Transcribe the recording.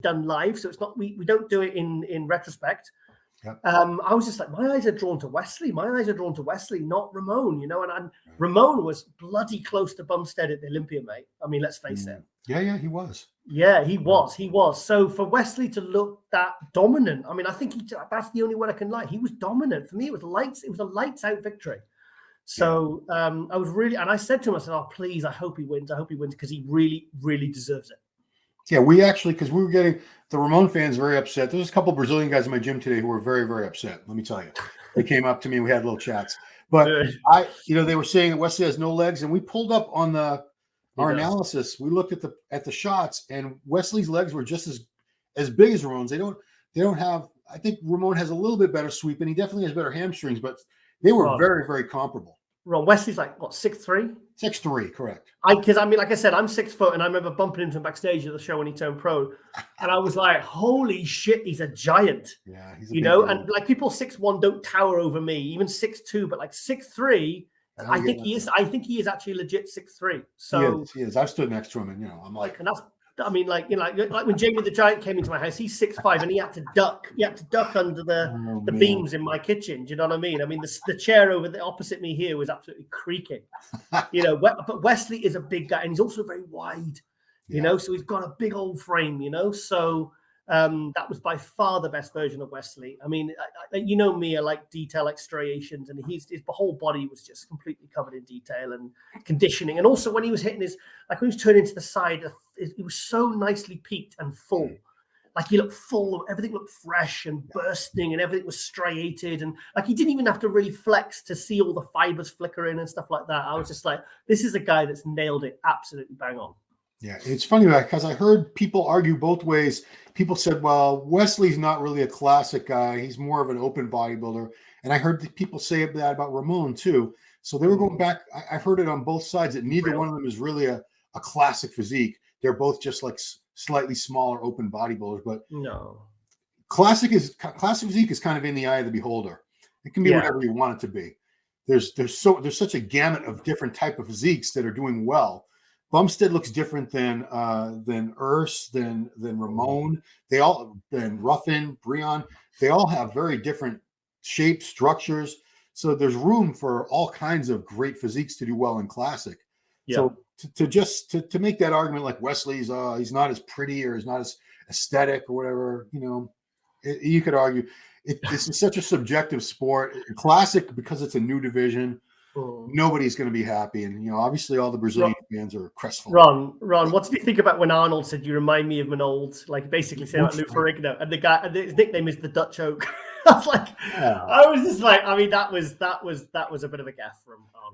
done live, so it's not we don't do it in retrospect. Yep. I was just like, my eyes are drawn to Wesley. My eyes are drawn to Wesley, not Ramon. And Ramon was bloody close to Bumstead at the Olympia, mate. I mean, let's face it. Yeah, he was. Yeah, he was. So for Wesley to look that dominant, I mean, I think that's the only word I can like. He was dominant. For me, it was a lights out victory. So I was really, and I said to him, I said, oh, please, I hope he wins. I hope he wins because he really, really deserves it. Yeah, we actually, because we were getting the Ramon fans very upset. There's a couple of Brazilian guys in my gym today who were very, very upset. Let me tell you, they came up to me and we had little chats. But they were saying that Wesley has no legs, and we pulled up on our analysis. We looked at the shots, and Wesley's legs were just as big as Ramon's. They don't have. I think Ramon has a little bit better sweep, and he definitely has better hamstrings, but they were very, very comparable. Ron, Wesley's like what, 6'3"? 6'3", correct. Because I mean, like I said, I'm 6 foot, and I remember bumping into him backstage at the show when he turned pro, and I was like, "Holy shit, he's a giant!" Yeah, he's and like people 6'1" don't tower over me, even 6'2", but like 6'3", I think he is. I think he is actually legit 6'3". So he is. I've stood next to him, and I'm like, and that's. I mean, like when Jamie the Giant came into my house, he's 6'5", and he had to duck. He had to duck under the beams in my kitchen. Do you know what I mean? I mean, the chair over the opposite me here was absolutely creaking. But Wesley is a big guy, and he's also very wide. So he's got a big old frame. So that was by far the best version of Wesley. I mean, me, I like detail, like striations, and his whole body was just completely covered in detail and conditioning. And also when he was hitting when he was turning to the side, it was so nicely peaked and full. Like he looked full, everything looked fresh and bursting, and everything was striated, and like he didn't even have to really flex to see all the fibers flickering and stuff like that. I was just like, this is a guy that's nailed it absolutely bang on. Yeah, it's funny because I heard people argue both ways. People said, well, Wesley's not really a classic guy. He's more of an open bodybuilder. And I heard people say that about Ramon too. So they were going back. I've heard it on both sides that neither one of them is really a classic physique. They're both just like slightly smaller open bodybuilders. But no, classic physique is kind of in the eye of the beholder. It can be whatever you want it to be. There's such a gamut of different type of physiques that are doing well. Bumstead looks different than Urs, than Ramon. Than Ruffin, Breon. They all have very different shapes, structures. So there's room for all kinds of great physiques to do well in classic. Yeah. So to make that argument like Wesley's he's not as pretty or he's not as aesthetic or whatever, you could argue it's such a subjective sport. Classic, because it's a new division. Nobody's going to be happy, and obviously all the Brazilian fans are crestfallen. Ron, what did you think about when Arnold said you remind me of an old, like basically saying like Lou Ferrigno, and the guy, and his nickname is the Dutch Oak? I was just like, I mean, that was a bit of a gaffe from Arnold.